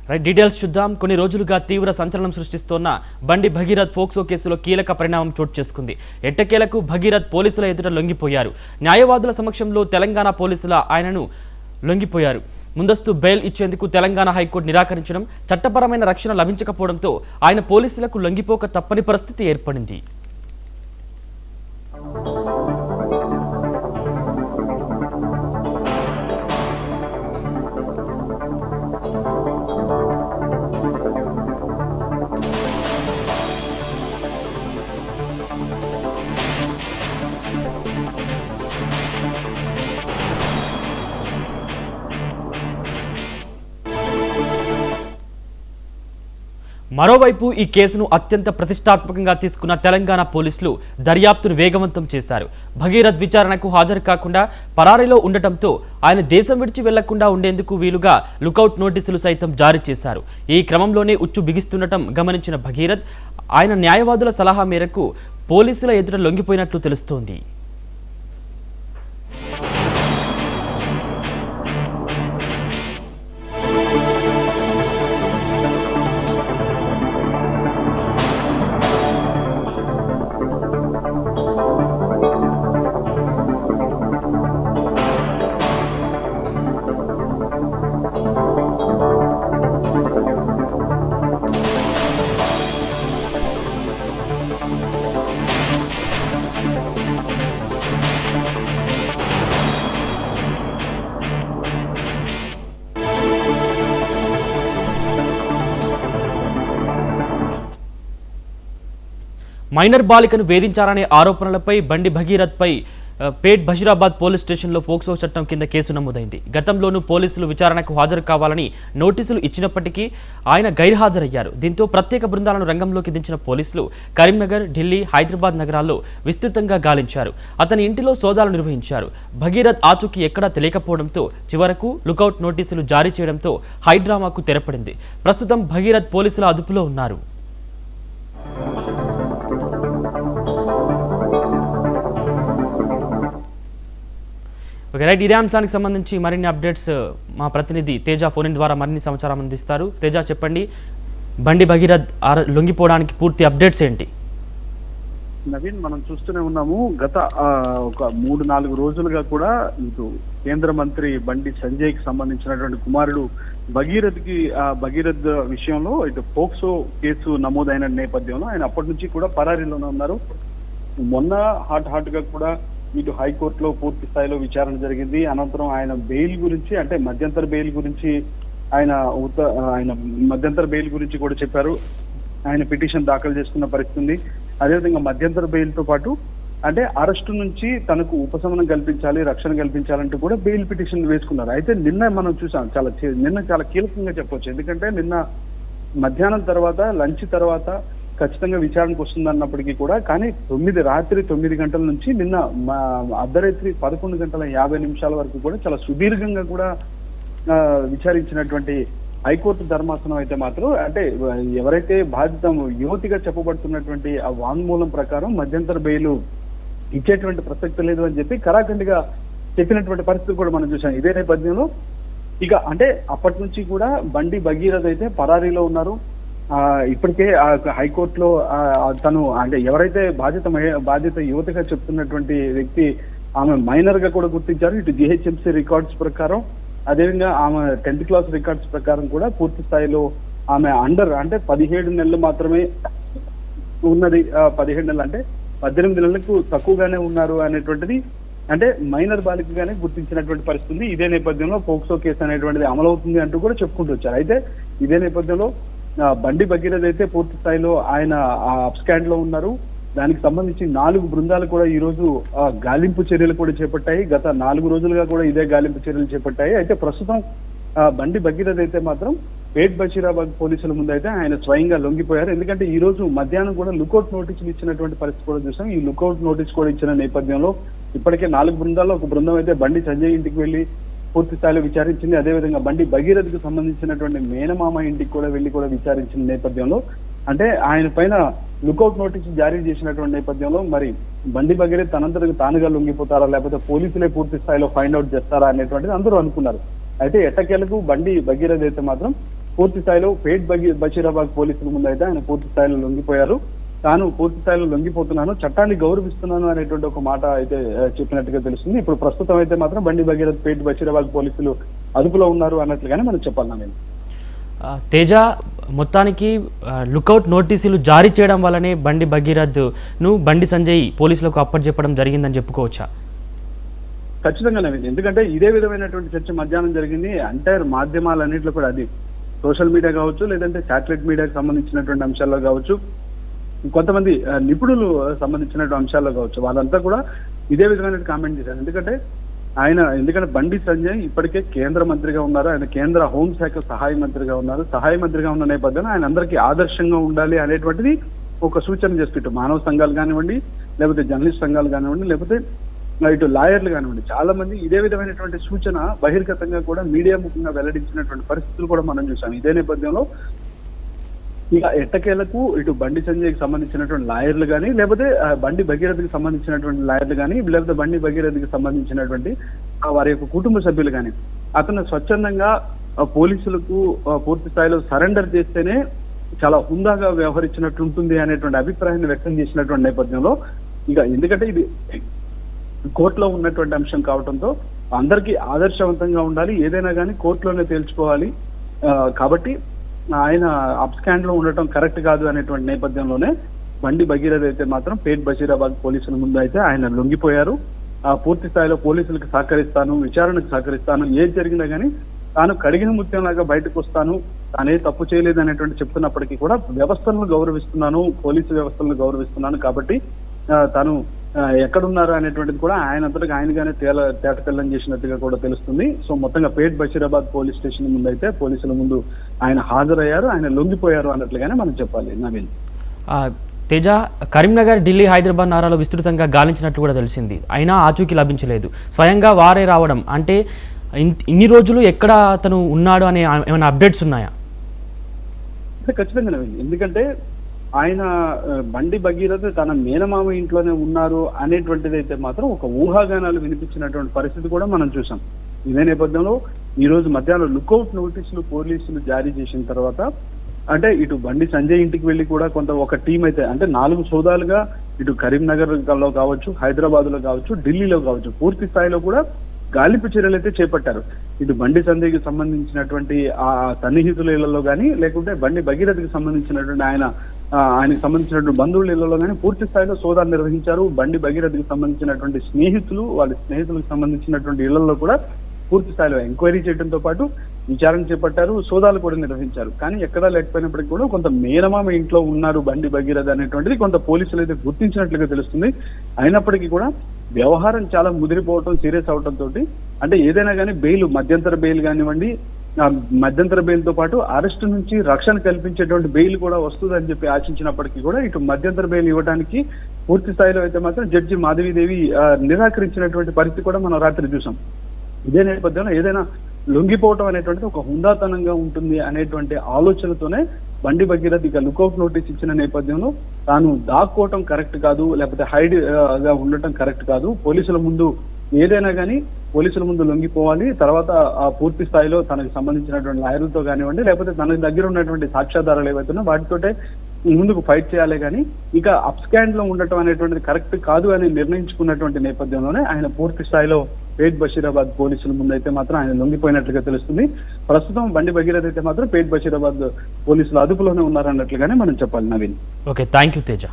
Right details చూద్దాం. కొన్ని రోజులుగా తీవ్ర సంచలనం సృష్టిస్తోన్న బండి భగీరథ్ ఫోక్సో కేసులో కీలక పరిణామం చోటు చేసుకుంది. ఎట్టకేలకు భగీరథ్ పోలీసుల ఎదుట లొంగిపోయారు. న్యాయవాదుల సమక్షంలో తెలంగాణ పోలీసుల ఆయనను లొంగిపోయారు. ముందస్తు బెయిల్ ఇచ్చేందుకు తెలంగాణ హైకోర్టు నిరాకరించడం, చట్టపరమైన రక్షణ లభించకపోవడంతో ఆయన పోలీసులకు లొంగిపోక తప్పని పరిస్థితి ఏర్పడింది. మరోవైపు ఈ కేసును అత్యంత ప్రతిష్టాత్మకంగా తీసుకున్న తెలంగాణ పోలీసులు దర్యాప్తును వేగవంతం చేశారు. భగీరథ్ విచారణకు హాజరు కాకుండా పరారీలో ఉండటంతో ఆయన దేశం విడిచి వెళ్లకుండా ఉండేందుకు వీలుగా లుకౌట్ నోటీసులు సైతం జారీ చేశారు. ఈ క్రమంలోనే ఉచ్చు బిగిస్తుండటం గమనించిన భగీరథ్ ఆయన న్యాయవాదుల సలహా మేరకు పోలీసుల ఎదుట లొంగిపోయినట్లు తెలుస్తోంది. మైనర్ బాలికను వేధించారనే ఆరోపణలపై బండి భగీరథ్ పై పేట్ బషీరాబాద్ పోలీస్ స్టేషన్లో పోక్సో చట్టం కింద కేసు నమోదైంది. గతంలోనూ పోలీసులు విచారణకు హాజరు కావాలని నోటీసులు ఇచ్చినప్పటికీ ఆయన గైర్హాజరయ్యారు. దీంతో ప్రత్యేక బృందాలను రంగంలోకి దించిన పోలీసులు కరీంనగర్, ఢిల్లీ, హైదరాబాద్ నగరాల్లో విస్తృతంగా గాలించారు. అతని ఇంటిలో సోదాలు నిర్వహించారు. భగీరథ్ ఆచూకీ ఎక్కడా తెలియకపోవడంతో చివరకు లుకౌట్ నోటీసులు జారీ చేయడంతో హైడ్రామాకు తెరపడింది. ప్రస్తుతం భగీరథ్ పోలీసుల అదుపులో ఉన్నారు. రైట్, ఇదే అంశానికి సంబంధించి మరిన్ని అప్డేట్స్ మా ప్రతినిధి తేజ ఫోన్ ద్వారా మరిన్ని సమాచారం అందిస్తారు. తేజ, చెప్పండి, బండి భగీరథ్ లొంగిపోవడానికి పూర్తి అప్డేట్స్ ఏంటి? నవీన్, మనం చూస్తూనే ఉన్నాము. గత ఒక 3-4 రోజులుగా కూడా ఇటు కేంద్ర మంత్రి బండి సంజయ్ కి సంబంధించినటువంటి కుమారుడు భగీరథ్ విషయంలో ఇటు పోక్సో కేసు నమోదైన నేపథ్యంలో ఆయన అప్పటి నుంచి కూడా పరారీలోనే ఉన్నారు. మొన్న హాట్ గా కూడా ఇటు హైకోర్టులో పూర్తి స్థాయిలో విచారణ జరిగింది. అనంతరం ఆయన బెయిల్ గురించి, అంటే మధ్యంతర బెయిల్ గురించి ఆయన మధ్యంతర బెయిల్ గురించి కూడా చెప్పారు. ఆయన పిటిషన్ దాఖలు చేసుకున్న పరిస్థితి ఉంది. అదేవిధంగా మధ్యంతర బెయిల్ తో పాటు అంటే అరెస్టు నుంచి తనకు ఉపశమనం కల్పించాలి, రక్షణ కల్పించాలంటూ కూడా బెయిల్ పిటిషన్ వేసుకున్నారు. అయితే నిన్న మనం చూసాం, నిన్న చాలా కీలకంగా చెప్పొచ్చు. ఎందుకంటే నిన్న మధ్యాహ్నం తర్వాత, లంచ్ తర్వాత ఖచ్చితంగా విచారణకు వస్తుంది అన్నప్పటికీ కూడా, కానీ రాత్రి 9 గంటల నుంచి నిన్న అర్ధరాత్రి 11:50 వరకు కూడా చాలా సుదీర్ఘంగా కూడా విచారించినటువంటి హైకోర్టు ధర్మాసనం అయితే మాత్రం, అంటే ఎవరైతే బాధిత యువతిగా చెప్పబడుతున్నటువంటి ఆ వాంగ్మూలం ప్రకారం మధ్యంతర బెయిల్ ఇచ్చేటువంటి ప్రసక్తి లేదు అని చెప్పి కరాఖండిగా చెప్పినటువంటి పరిస్థితి కూడా మనం చూసాం. ఇదే నేపథ్యంలో ఇక అంటే అప్పటి నుంచి కూడా బండి భగీరథ్ అయితే పరారీలో ఉన్నారు. ఇప్పటికే హైకోర్టులో తను అంటే ఎవరైతే బాధిత యువతగా చెప్తున్నటువంటి వ్యక్తి ఆమె మైనర్ గా కూడా గుర్తించారు. ఇటు జిహెచ్ఎంసీ రికార్డ్స్ ప్రకారం, అదేవిధంగా ఆమె 10th క్లాస్ రికార్డ్స్ ప్రకారం కూడా పూర్తి స్థాయిలో ఆమె అంటే 17 నెలలు మాత్రమే ఉన్నది. 17 నెలలు అంటే 18 నెలలకు తక్కువగానే ఉన్నారు అనేటువంటిది, అంటే మైనర్ బాలికగానే గుర్తించినటువంటి పరిస్థితి. ఇదే నేపథ్యంలో పోక్సో కేసు అనేటువంటిది అమలవుతుంది అంటూ కూడా చెప్పుకుంటూ వచ్చారు. అయితే ఇదే నేపథ్యంలో బండి భగీరథ్ అయితే పూర్తి స్థాయిలో ఆయన అప్స్కాండ్ లో ఉన్నారు. దానికి సంబంధించి 4 బృందాలు కూడా ఈ రోజు గాలింపు చర్యలు కూడా చేపట్టాయి. గత 4 రోజులుగా కూడా ఇదే గాలింపు చర్యలు చేపట్టాయి. అయితే ప్రస్తుతం బండి భగీరథ్ అయితే మాత్రం పేట్ బషీరాబాద్ పోలీసుల ముందు అయితే ఆయన స్వయంగా లొంగిపోయారు. ఎందుకంటే ఈ రోజు మధ్యాహ్నం కూడా లుకౌట్ నోటీసులు ఇచ్చినటువంటి పరిస్థితి కూడా చూసాం. ఈ లుకౌట్ నోటీస్ కూడా ఇచ్చిన నేపథ్యంలో ఇప్పటికే 4 బృందాల్లో ఒక బృందం అయితే బండి సంజయ్ ఇంటికి వెళ్లి పూర్తి స్థాయిలో విచారించింది. అదేవిధంగా బండి భగీరథ్ కు సంబంధించినటువంటి మేనమామ ఇంటికి కూడా వెళ్లి కూడా విచారించిన నేపథ్యంలో, అంటే ఆయన పైన లుకౌట్ నోటీసు జారీ చేసినటువంటి నేపథ్యంలో మరి బండి భగీరథ్ తనంతరకు తానుగా లొంగిపోతారా, లేకపోతే పోలీసులే పూర్తి స్థాయిలో ఫైండ్ అవుట్ చేస్తారా అనేటువంటిది అందరూ అనుకున్నారు. అయితే ఎట్టకేలకు బండి భగీరథ్ అయితే మాత్రం పూర్తి స్థాయిలో పేట్ బషీరాబాద్ పోలీసుల ముందు అయితే ఆయన పూర్తి స్థాయిలో లొంగిపోయారు. తాను పూర్తి స్థాయిలో లొంగిపోతున్నాను, చట్టాన్ని గౌరవిస్తున్నాను అనేటువంటి ఒక మాట అయితే చెప్పినట్టుగా తెలుస్తుంది. ఇప్పుడు ప్రస్తుతం అయితే మాత్రం బండి భగీరథ్ పేట్ బషీరాబాద్ పోలీసులు అదుపులో ఉన్నారు అన్నట్లుగానే మనం చెప్పాలి. నేను తేజ, మొత్తానికి లుకౌట్ నోటీసులు జారీ చేయడం వల్లనే బండి భగీరథ్ను బండి సంజయ్ పోలీసులకు అప్పచెప్పడం జరిగిందని చెప్పుకోవచ్చా? ఖచ్చితంగా నవీన్, ఎందుకంటే ఇదే విధమైనటువంటి చర్చ మధ్యాహ్నం జరిగింది. ఎంటైర్ మాధ్యమాలన్నింటిలో కూడా, అది సోషల్ మీడియా కావచ్చు, లేదంటే శాటిలైట్ మీడియాకి సంబంధించినటువంటి అంశాల్లో కావచ్చు, కొంతమంది నిపుణులు సంబంధించినటువంటి అంశాల్లో కావచ్చు, వాళ్ళంతా కూడా ఇదే విధమైన కామెంట్ చేశారు. ఎందుకంటే బండి సంజయ్ ఇప్పటికే కేంద్ర మంత్రిగా ఉన్నారు, ఆయన కేంద్ర హోంశాఖ సహాయ మంత్రిగా ఉన్నారు. సహాయ మంత్రిగా ఉన్న నేపథ్యంలో ఆయన అందరికీ ఆదర్శంగా ఉండాలి అనేటువంటిది ఒక సూచన చేస్తూ మానవ సంఘాలు కానివ్వండి, లేకపోతే జర్నలిస్ట్ సంఘాలు కానివ్వండి, లేకపోతే ఇటు లాయర్లు కానివ్వండి, చాలా మంది ఇదే విధమైనటువంటి సూచన బహిర్గతంగా కూడా మీడియా ముఖంగా వెల్లడించినటువంటి పరిస్థితులు కూడా మనం చూసాం. ఇదే నేపథ్యంలో ఇక ఎట్టకేలకు ఇటు బండి సంజయ్కి సంబంధించినటువంటి లాయర్లు కానీ, లేకపోతే బండి భగీరథకి సంబంధించినటువంటి లాయర్లు కానీ, లేకపోతే బండి భగీరథకి సంబంధించినటువంటి వారి యొక్క కుటుంబ సభ్యులు కానీ, అతను స్వచ్ఛందంగా పోలీసులకు పూర్తి స్థాయిలో సరెండర్ చేస్తేనే చాలా హుందాగా వ్యవహరించినట్టు ఉంటుంది అనేటువంటి అభిప్రాయాన్ని వ్యక్తం చేసినటువంటి నేపథ్యంలో, ఇక ఎందుకంటే ఇది కోర్టులో ఉన్నటువంటి అంశం కావడంతో అందరికీ ఆదర్శవంతంగా ఉండాలి, ఏదైనా కానీ కోర్టులోనే తేల్చుకోవాలి, కాబట్టి ఆయన అప్స్కాండ్ లో ఉండటం కరెక్ట్ కాదు అనేటువంటి నేపథ్యంలోనే బండి భగీరథ్ అయితే మాత్రం పేట్ బషీరాబాద్ పోలీసుల ముందు అయితే ఆయన లొంగిపోయారు. పూర్తి స్థాయిలో పోలీసులకు సహకరిస్తాను, విచారణకు సహకరిస్తాను, ఏది జరిగినా కానీ తాను కడిగిన ముత్యంలాగా బయటకు వస్తాను, తానే తప్పు చేయలేదు అనేటువంటి చెప్తున్నప్పటికీ కూడా వ్యవస్థలను గౌరవిస్తున్నాను, పోలీసు వ్యవస్థలను గౌరవిస్తున్నాను, కాబట్టి తాను ఎక్కడున్నారు అనేటువంటిది కూడా ఆయన అంతటికి ఆయనగానే తేటతెల్లం చేసినట్టుగా కూడా తెలుస్తుంది. సో మొత్తంగా పేట్ బషీరాబాద్ పోలీస్ స్టేషన్ ముందు అయితే పోలీసుల ముందు ఆయన హాజరయ్యారు, ఆయన లొంగిపోయారు అన్నట్లుగానే మనం చెప్పాలి. నవీన్, తేజ, కరీంనగర్, ఢిల్లీ, హైదరాబాద్ నగరాల్లో విస్తృతంగా గాలించినట్లు కూడా తెలిసింది, అయినా ఆచూకీ లభించలేదు. స్వయంగా వారే రావడం అంటే ఇన్ని రోజులు ఎక్కడ అతను ఉన్నాడు అనే ఏమైనా అప్డేట్స్ ఉన్నాయా? ఖచ్చితంగా నవీన్, ఎందుకంటే ఆయన బండి భగీరథ్ తన మేనమామ ఇంట్లోనే ఉన్నారు అనేటువంటిది అయితే మాత్రం ఒక ఊహాగానాలు వినిపించినటువంటి పరిస్థితి కూడా మనం చూసాం. ఇదే నేపథ్యంలో ఈ రోజు మధ్యాహ్నం లుకౌట్ నోటీసులు పోలీసులు జారీ చేసిన తర్వాత, అంటే ఇటు బండి సంజయ్ ఇంటికి వెళ్ళి కూడా ఒక టీం అయితే, అంటే 4 సోదాలుగా ఇటు కరీంనగర్ లో కావచ్చు, హైదరాబాద్ లో కావచ్చు, ఢిల్లీలో కావచ్చు, పూర్తి స్థాయిలో కూడా గాలింపు చర్యలు అయితే చేపట్టారు. ఇటు బండి సంజయ్కి సంబంధించినటువంటి ఆ సన్నిహితుల ఇళ్లలో కానీ, లేకుంటే బండి భగీరథకి సంబంధించినటువంటి ఆయనకు సంబంధించినటువంటి బంధువుల ఇళ్లలో కానీ పూర్తి స్థాయిలో సోదాలు నిర్వహించారు. బండి భగీరథకి సంబంధించినటువంటి స్నేహితులు, వాళ్ళ స్నేహితులకు సంబంధించినటువంటి ఇళ్లలో కూడా పూర్తి స్థాయిలో ఎంక్వైరీ చేయడంతో పాటు విచారణ చేపట్టారు, సోదాలు కూడా నిర్వహించారు. కానీ ఎక్కడా లేకపోయినప్పటికీ కూడా కొంత మేనమామ ఇంట్లో ఉన్నారు బండి భగీరథ్ అనేటువంటిది కొంత పోలీసులు అయితే గుర్తించినట్లుగా తెలుస్తుంది. అయినప్పటికీ కూడా వ్యవహారం చాలా ముదిరిపోవటం, సీరియస్ అవడంతో, అంటే ఏదైనా కానీ బెయిల్, మధ్యంతర బెయిల్ కానివ్వండి, మధ్యంతర బెయిల్ తో పాటు అరెస్టు నుంచి రక్షణ కల్పించేటువంటి బెయిల్ కూడా వస్తుందని చెప్పి ఆశించినప్పటికీ కూడా ఇటు మధ్యంతర బెయిల్ ఇవ్వడానికి పూర్తి స్థాయిలో అయితే మాత్రం జడ్జి మాధవీదేవి నిరాకరించినటువంటి పరిస్థితి కూడా మనం రాత్రి చూసాం. ఇదే నేపథ్యంలో ఏదైనా లొంగిపోవటం అనేటువంటిది ఒక హుందాతనంగా ఉంటుంది అనేటువంటి ఆలోచనతోనే బండి భగీరథ్ ఇక లుకౌట్ నోటీస్ ఇచ్చిన నేపథ్యంలో తాను దాక్కోవటం కరెక్ట్ కాదు, లేకపోతే హైడ్ గా ఉండటం కరెక్ట్ కాదు, పోలీసుల ముందు ఏదైనా కానీ పోలీసుల ముందు లొంగిపోవాలి, తర్వాత ఆ పూర్తి స్థాయిలో తనకు సంబంధించినటువంటి లాయర్లతో కానివ్వండి, లేకపోతే తన దగ్గర ఉన్నటువంటి సాక్ష్యాధారాలు ఏవైతున్నా వాటితోటే ముందుకు ఫైట్ చేయాలి, కానీ ఇక అప్స్కాండ్ లో ఉండటం అనేటువంటిది కరెక్ట్ కాదు అని నిర్ణయించుకున్నటువంటి నేపథ్యంలోనే ఆయన పూర్తి స్థాయిలో పేట్ బషీరాబాద్ పోలీసుల ముందు అయితే మాత్రం ఆయన లొంగిపోయినట్లుగా తెలుస్తుంది. ప్రస్తుతం బండి భగీరథ్ అయితే మాత్రం పేట్ బషీరాబాద్ పోలీసులు అదుపులోనే ఉన్నారన్నట్లుగానే మనం చెప్పాలి. Naveen, okay, thank you Teja.